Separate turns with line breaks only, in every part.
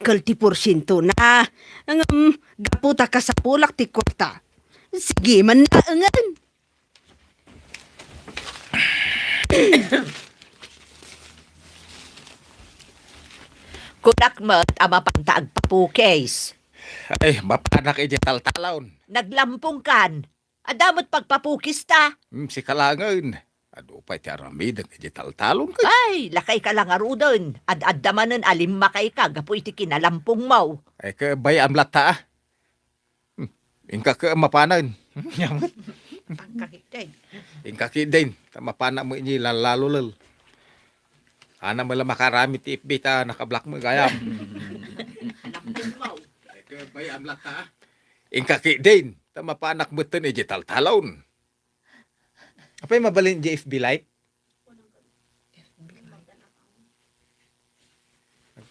dakkel ti porsyento na. Ang gaputa ka sa pulak ti kwarta. Sige man na angan.
Kunak mo't ama pangtaag papukes.
Ay, mapanak iti taltalon.
Naglampong kan. Adamot pagpapukis ta.
Si kalangan. Ado pa iti aramid ang iti taltalon ka.
Ay, lakay ka lang arudon. Ad-addamanan alim makay ka. Gapo iti kinalampong mau.
Ay, ka bayam lata ah. Ingka ka mapanan. Yaman.
Pagkakitay.
Ingka ki din. Mapana mo inyi lalo lal. Ana mo lang makarami ti ipbita nakablock mo gayam.
Lampong mau.
Ay, ka bayam lata ah. Ingka ki din. Mapanak mo ito ni iti taltalon.
Apay mabalin di FB Live?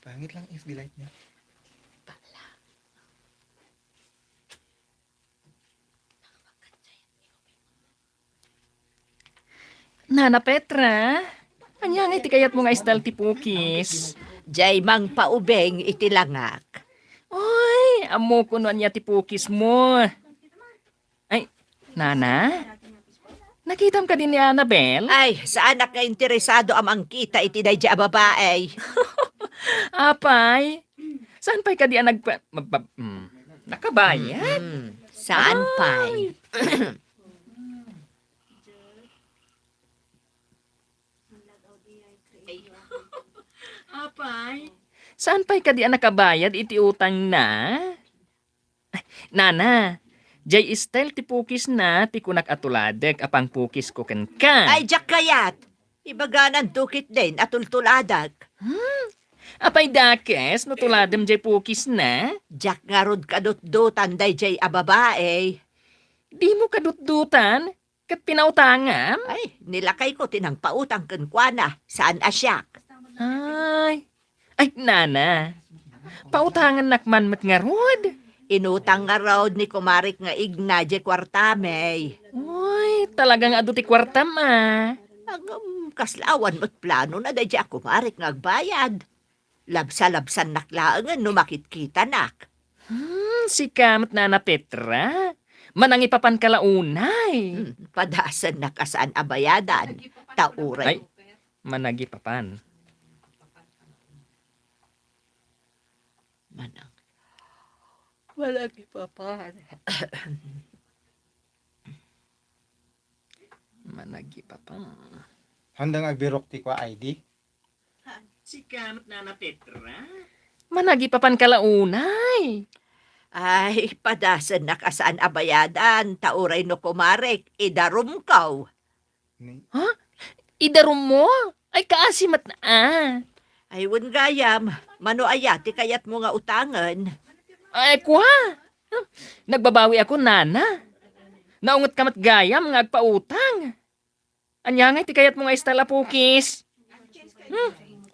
Pangit lang FB Live niya.
Nana Petra, anya nga iti kayat mo nga istal ti pukis.
Jay mang paubeng iti langak.
Oy, amo ko no anya ti pukis mo. Ay, Nana? Nakitam ka din ni Annabel?
Ay, saan na ka interesado amang kita iti dayja babae?
Apay? Saan pa'y ka di nakabayan?
Saan pa'y?
Apay? Saan pa'y ka di nakabayad iti utang na? Ay, Nana, jay istel ti pukis na ti kunak atuladek apang pukis ko ken ka.
Ay, jak kayat. Ibaganan tukit din at tultuladag.
Apay dakes, natuladem jay pukis na?
Jak nga rod kadut-dutan dayjay a babae.
Di mo kadutdutan, kat pinautangam?
Ay, nilakay ko tinang pautang kenkwana. Saan asyak?
Ay, Nana, pautangan nakman mat nga rod.
Inutang nga raw ni kumarik nga igna je kwartamay.
Uy, talagang adu ti kwartam
Ang kaslawan mo't plano na dayjay ako kumarik nga agbayad. Labsa-labsan naklaangan no makit-kita nak.
Si kamat Nana Petra, manang ipapan kalaunay.
Padasan na kasaan abayadan. Tauray.
Ay, managi papan.
Manang. Malagi pa pa.
Managi papan.
Handang agbirok ti kwa ID?
Si kamat Nana Petra? Managi papan kalaunay.
Ay, padasan na kasaan abayadan. Tauray no kumarik. Idarum kaw.
Idarum mo? Ay, kaasimat na
Ay, wun gayam. Mano ayati kayat mo nga utangan.
Ay, kwa? Nagbabawi ako, Nana. Naungot kamat gayam nga agpautang. Anya nga, tikayat mo nga istala pukis.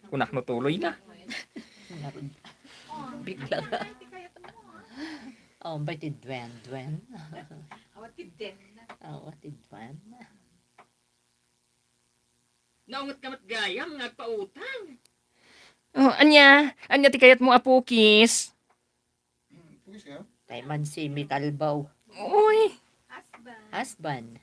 Kunak no tuloy na.
Bigla nga. Oh, ba ti Dwen? Awatid Dwen.
Naungot kamat gayam nga agpautang. Oh, anya tikayat mo apukis.
Tay man si Mikalbaw.
Uy,
Husband.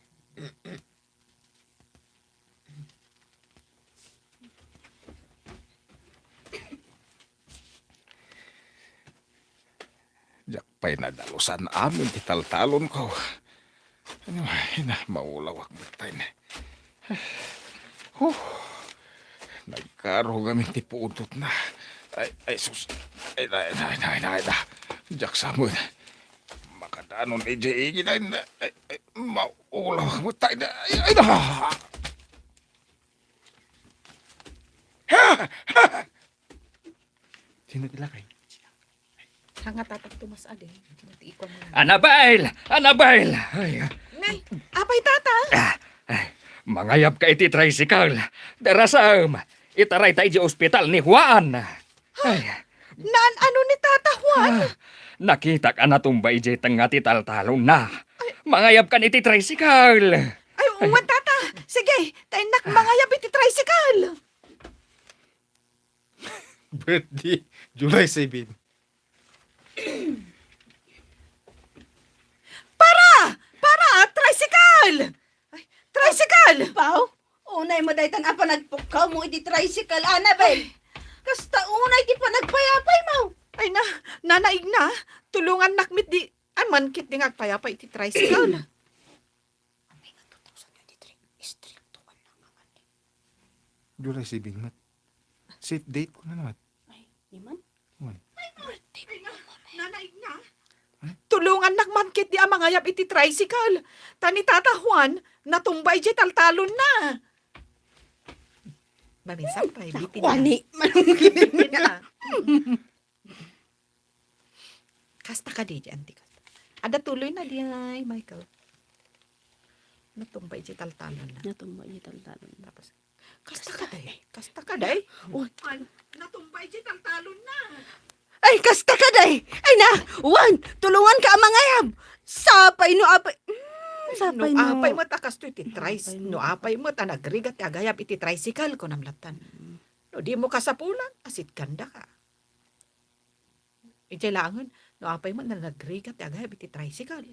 Diyak pa'y nadalusan amin ti taltalon ko. Ano, ay na, maulawak bitay na. Nagkaro gamin ti puuntot na. Ay, sus. Ay, na. Diyak sa mo na. Makadanon ay jay na. Ay, maulawak bitay na. Ay, na.
Sino tilakay?
Hanga tatak tumas ade. Matiikon mo.
Annabel! Ay,
Nay, apay tata?
mangayap ka iti tricycle. Darasam, itaray tayo di ospital ni Juan. Ay,
Naan ano ni tata Juan?
nakita ka na tumbay di tanga ti taltalon na. Mangayap ka iti tricycle.
Ay, uwan tata. Sige, tayo nak mga yabi ti tricycle.
Birthday, July 7.
Tricycle! Ay, tricycle!
Pao, unay mo daytan apa nagpukaw mo iti tricycle, Annabel. Kasta unay ti pa nagpayapay mo.
Ay nanaig na. Tulungan nakmit di. Aman kit di ngagpayapay iti tricycle.
Dura si Bingmat. Safe date ko na naman.
Iman?
Nanaig na. Tulungan nakman kit di amangayap iti tricycle. Tani Tata Juan, natumbay di taltalon na. Maminsan pa, bitin na.
Wani.
Bitin na. Kasta ka di, auntie. Kasta. Ada tuloy na di ay, Michael. Natumbay di taltalon na.
Natumba niya taltalon.
Tapos, kasta ka day. Kasta ka day.
Oh.
Ay, natumbay di taltalon na.
Ay, kasta ka day! Ay na! Juan! Tulungan ka amangayab! Sapay no apay... sapay
No
no...
apay mo takas to iti tricycle.
Apay
No
mo.
apay mo ta nagrigat agayap iti tricycle ko namlatan. No di mo kasapulan, asit ganda ka. Iti langan, no apay mo na nagrigat agayap iti tricycle.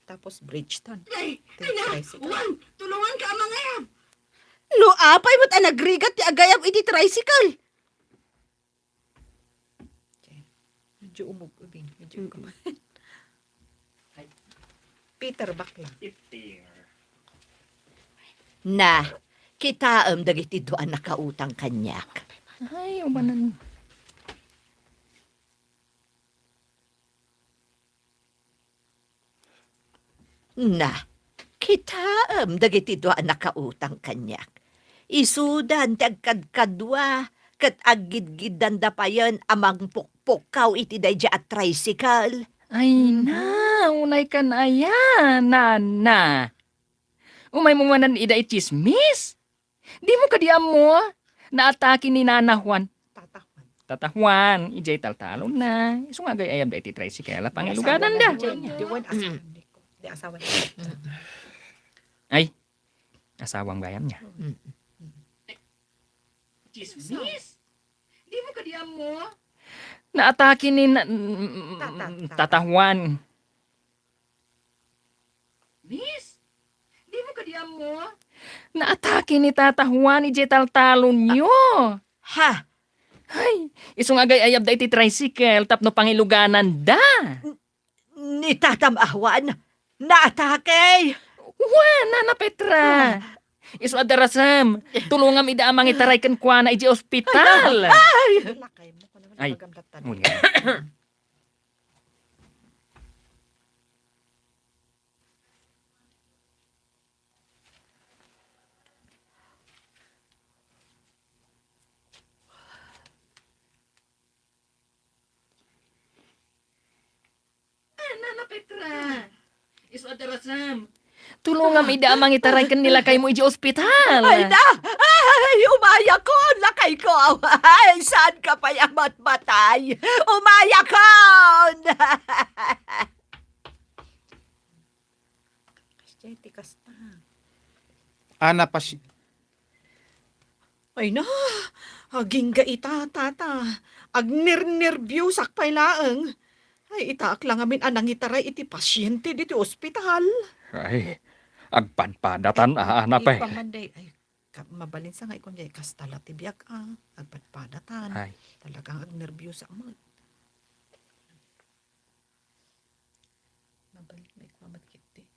Tapos Bridgeton.
Ay,
Iti tricycle.
Juan! Tulungan ka amangayab! No apay mo't anagrigat ti agayab iti tricycle!
Medyo umugubing. Medyo umugubing. Peter Bakla.
Na, kita dagiti doan nakautang kanyak.
Ay, umanan.
Na, kita dagiti doan nakautang kanyak. Isudan tagkadkadwa, kat agid-gidan da pa yan amang pukpukaw iti dayja at tricycle.
Ay na, unay ka na ayan, nana. Umay mo manan ida chismis. Di mo kadiam mo, naatake ni Nana Juan.
Tata Juan.
Tata Juan, ijay taltalon na. Iso nga gay ayam da iti tricycle, pangiluganan da.
Di wan asawan ni ko. Di asawan ni ko.
Ay, asawang gayam niya.
Chismis? Di mo kadiam mo?
Naatake ni
Tata.
Tata Juan.
Miss? Di mo kadiam mo?
Naatake ni Tata Juan, ijay taltalon nyo.
Ha,
Ay, iso nga gay ayab da iti tricycle, tapno pangiluganan da.
ni Tatam Ahwan, naatake!
Juan, Nana Petra. Iso adarasam, tulungam ida amang itaray kan kwa na iji ospital.
Lakay mo ko naman
Ay.
pagamlatan.
Muna. Nana Petra. Iso adarasam. Tulungam ida amang itaray kan nila kay mo iji ospital.
Ay na! Ay, umaya ko! Lakay ko! Ay, saan ka pa yamat matay? Umaya ko!
Kasi tikas na.
Ana pa si...
Ay na, aging gaita, tata. Agner-nervyo sakpay laeng. Ay, itaak lang amin anang itaray iti pasyente diti ospital.
Ay, agpadpadatan anapay.
Ipamanday, ay, mabalin sa nga ikon jay, kastala tibiyag agpadpadatan.
Ay.
Talagang agnervyo sa mo. Mabalin, may kwamat kiti.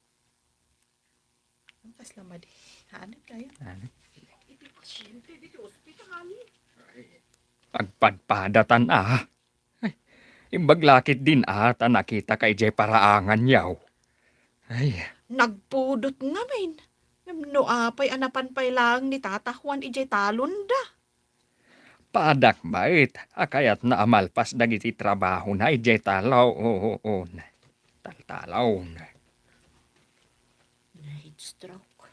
Ang kaslamad, hanap kaya. Iti pasyente diti ospital.
Agpadpadatan Ay, imbaglakit din ata nakita kay Jay paraangan yaw. Ay,
Nagpudot namin. No apay anapan pay lang ni Tata Juan ijay talon da.
padak bait. Akayat na amalpas dagiti trabaho na Jay talaw. Oo. Taltalaw.
Heat stroke.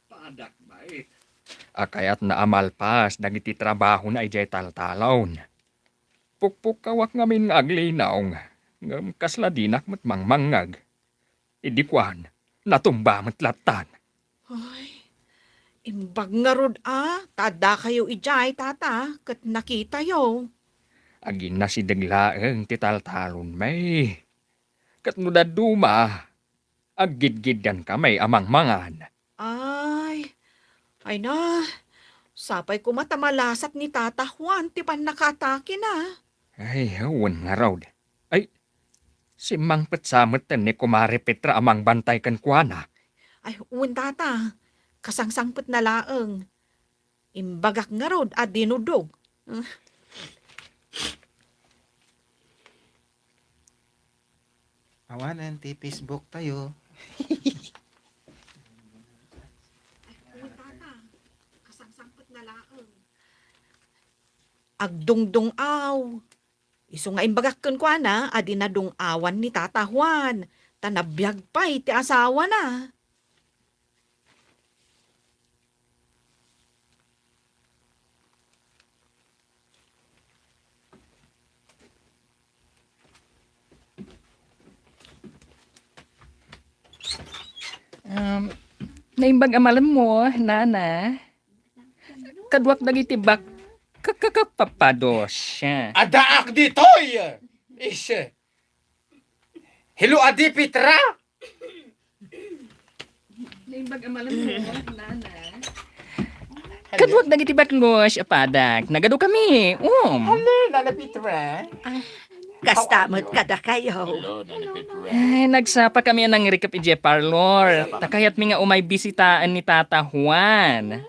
Padak bait. Akayat na amalpas dagiti trabaho na Jay taltalaw. Pukpuk kawak ngamin nga aglinaw. Ngam kasladinak mat mangmangag. Idikwan. Natumba matlatan.
Ay, imbag nga rod tada kayo ijay tata, kat nakita yo.
Agin na si daglaeng titaltalon may. Kat no daduma, aggid-gidan kamay amang mangan.
Ay na, sapay ko matamalasat ni Tata Juan, ti pan nakatake na.
Ay, hawan nga raw. Ay, si Mang Petsamot ni Kumare Petra amang bantay kan kuana.
Ay, uwan tata, kasangsangpet na laeng. Imbagak nga rod at dinudog.
Awanan, ti Facebook tayo.
Uwan tata, kasangsangpet na laeng. Agdungdung aw. Iso nga imbagak kun kwa na, adi na dong awan ni Tata Juan. Tanabiyag pa'y ti asawa na.
Naimbag amalan mo, nana. Kadwak dagitibak kakakapapados siya.
Adaak ditoy! Is, hello, Adi Petra?
Naimbag amalan mo, nana. Kadwak dagitibak mo siya padak. Nagado kami.
Nana Petra?
Kastamot kada kayo.
Ay, nagsapa kami ng Rikap ije parlor. Takayat mi nga umay bisitaan ni Tata Juan.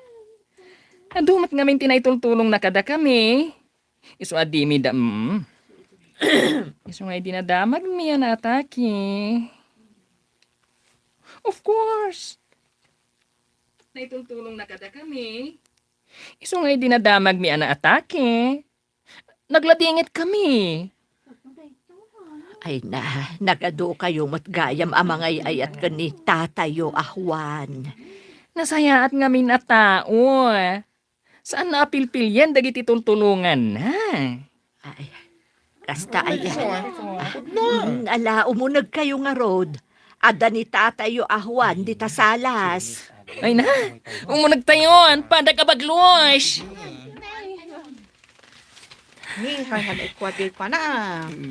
Adumat nga min tinaitultulong na kada kami. Iso adimi da Iso nga dinadamag mi yan atake. Of course. Naitultulong na kada kami. Iso nga dinadamag mi ana atake. Nagladingit kami.
Ay na, nagado kayo matgayam amangay ayat ka ni Tatayo Ahwan.
Nasayaat nga min a tao. Saan na apilpilyan dagiti tultulungan na?
Ay, kasta ayan. Ala, umunag kayo nga rod. Ada ni Tatayo Ahwan di tasalas.
Ay na, umunag tayon, padagabaglos.
Hey, halay kwa na.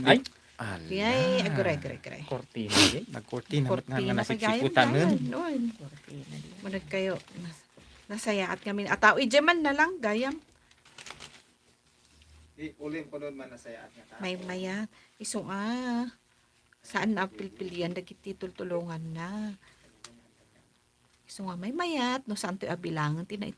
Ay,
Ay, aguray.
kortina.
Nagkortina nga
Kortina
nga
pa gayam
nasiksikutan nun.
noon. Munag kayo. Nasayaat kami. Ataw, ijeman na lang, gayam.
Ulim ko nun man nasayaat nga
May mayat. Iso saan na pilpilian dagiti tultulungan na. Iso nga may mayat. No, saan to abilangan, tina ito